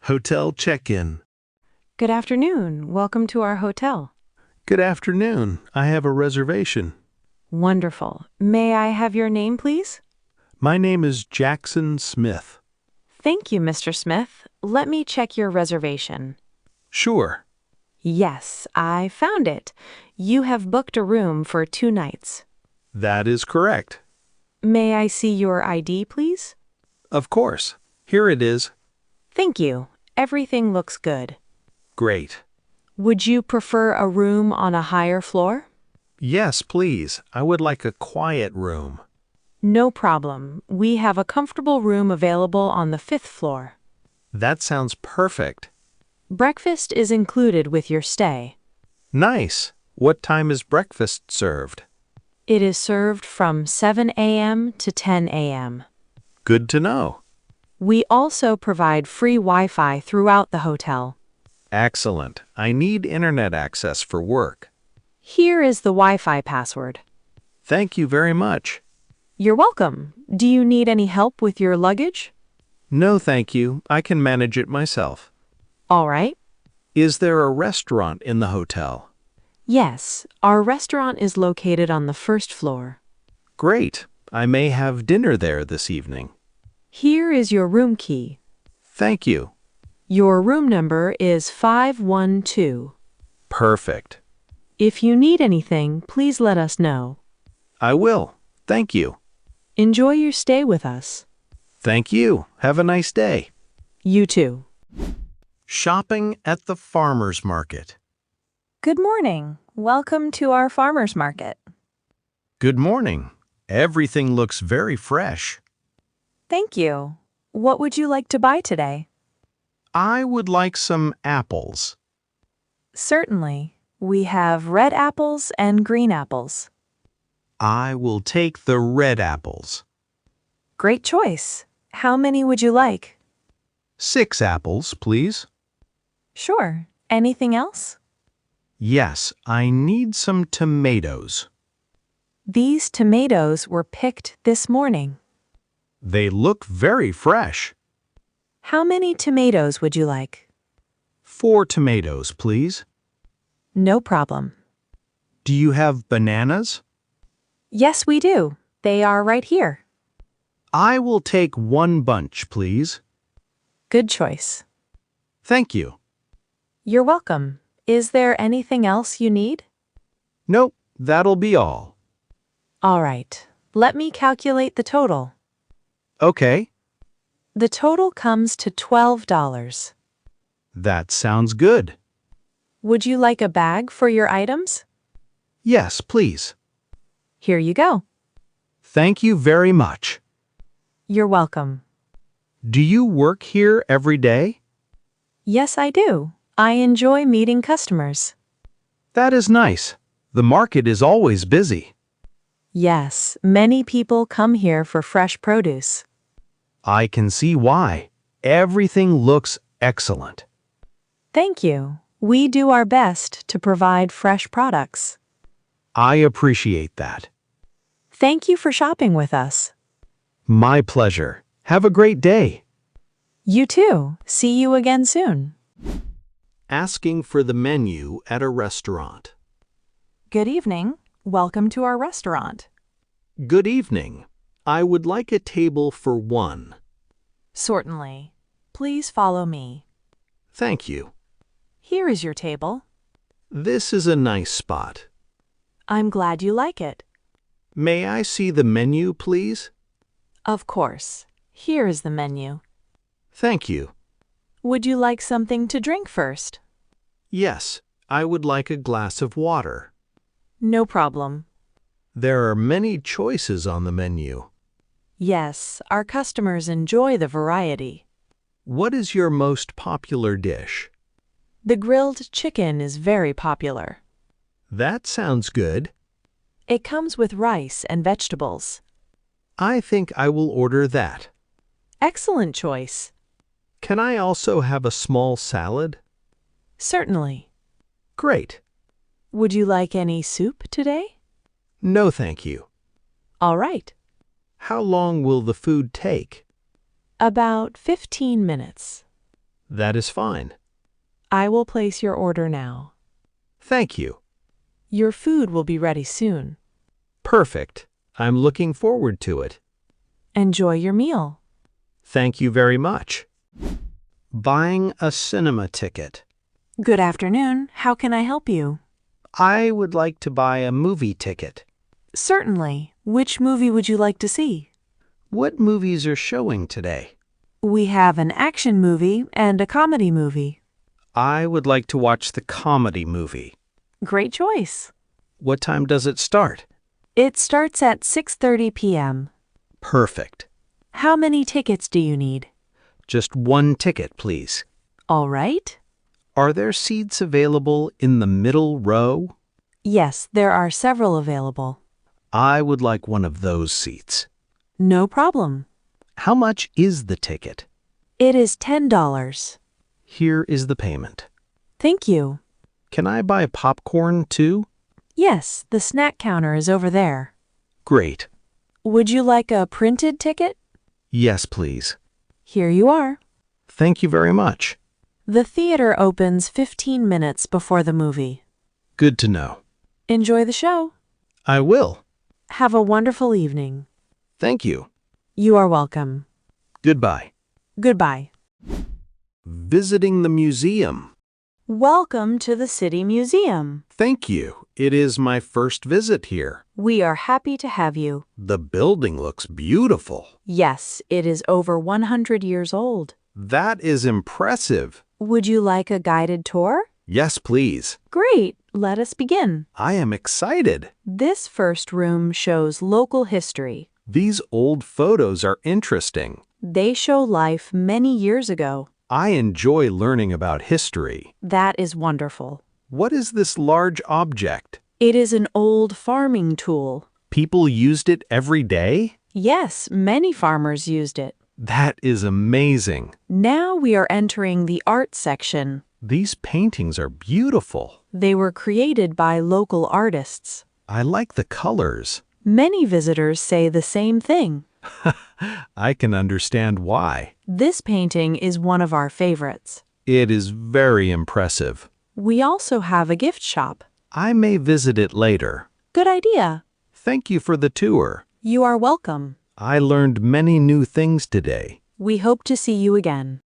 Hotel check-in. Good afternoon. Welcome to our hotel. Good afternoon. I have a reservation. Wonderful. May I have your name, please? My name is Jackson Smith. Thank you, Mr. Smith. Let me check your reservation. Sure. Yes, I found it. You have booked a room for 2 nights. That is correct. May I see your ID, please? Of course. Here it is. Thank you. Everything looks good. Great. Would you prefer a room on a higher floor? Yes, please. I would like a quiet room. No problem. We have a comfortable room available on the 5th floor. That sounds perfect. Breakfast is included with your stay. Nice. What time is breakfast served? It is served from 7 a.m. to 10 a.m. Good to know. We also provide free Wi-Fi throughout the hotel. Excellent. I need internet access for work. Here is the Wi-Fi password. Thank you very much. You're welcome. Do you need any help with your luggage? No, thank you. I can manage it myself. All right. Is there a restaurant in the hotel? Yes, our restaurant is located on the 1st floor. Great. I may have dinner there this evening. Here is your room key. Thank you. Your room number is 512. Perfect. If you need anything, please let us know. I will. Thank you. Enjoy your stay with us. Thank you. Have a nice day. You too. Shopping at the farmer's market. Good morning. Welcome to our farmer's market. Good morning. Everything looks very fresh. Thank you. What would you like to buy today? I would like some apples. Certainly. We have red apples and green apples. I will take the red apples. Great choice. How many would you like? 6 apples, please. Sure. Anything else? Yes, I need some tomatoes. These tomatoes were picked this morning. They look very fresh. How many tomatoes would you like? 4 tomatoes, please. No problem. Do you have bananas? Yes, we do. They are right here. I will take 1 bunch, please. Good choice. Thank you. You're welcome. Is there anything else you need? Nope, that'll be all. All right. Let me calculate the total. Okay, The total comes to $12. that sounds good. Would you like a bag for your items? Yes, please. Here you go. Thank you very much. You're welcome. Do you work here every day? Yes, I do. I enjoy meeting customers. That is nice. The market is always busy. Yes, many people come here for fresh produce. I can see why. Everything looks excellent. Thank you. We do our best to provide fresh products. I appreciate that. Thank you for shopping with us. My pleasure. Have a great day. You too. See you again soon. Asking for the menu at a restaurant. Good evening. Welcome to our restaurant. Good evening. I would like a table for 1. Certainly. Please follow me. Thank you. Here is your table. This is a nice spot. I'm glad you like it. May I see the menu, please? Of course. Here is the menu. Thank you. Would you like something to drink first? Yes, I would like a glass of water. No problem. There are many choices on the menu. Yes, our customers enjoy the variety. What is your most popular dish? The grilled chicken is very popular. That sounds good. It comes with rice and vegetables. I think I will order that. Excellent choice. Can I also have a small salad? Certainly. Great. Would you like any soup today? No, thank you. All right. How long will the food take? About 15 minutes. That is fine. I will place your order now. Thank you. Your food will be ready soon. Perfect. I'm looking forward to it. Enjoy your meal. Thank you very much. Buying a cinema ticket. Good afternoon. How can I help you? I would like to buy a movie ticket. Certainly. Which movie would you like to see? What movies are showing today? We have an action movie and a comedy movie. I would like to watch the comedy movie. Great choice. What time does it start? It starts at 6:30 p.m. Perfect. How many tickets do you need? Just one ticket, please. All right. Are there seats available in the middle row? Yes, there are several available. I would like one of those seats. No problem. How much is the ticket? It is $10. Here is the payment. Thank you. Can I buy popcorn too? Yes, the snack counter is over there. Great. Would you like a printed ticket? Yes, please. Here you are. Thank you very much. The theater opens 15 minutes before the movie. Good to know. Enjoy the show. I will. Have a wonderful evening. Thank you. You are welcome. Goodbye. Goodbye. Visiting the museum. Welcome to the City Museum. Thank you. It is my first visit here. We are happy to have you. The building looks beautiful. Yes, it is over 100 years old. That is impressive. Would you like a guided tour? Yes, please. Great. Let us begin. I am excited. This first room shows local history. These old photos are interesting. They show life many years ago. I enjoy learning about history. That is wonderful. What is this large object? It is an old farming tool. People used it every day? Yes, many farmers used it. That is amazing. Now we are entering the art section. These paintings are beautiful. They were created by local artists. I like the colors. Many visitors say the same thing. I can understand why. This painting is one of our favorites. It is very impressive. We also have a gift shop. I may visit it later. Good idea. Thank you for the tour. You are welcome. I learned many new things today. We hope to see you again.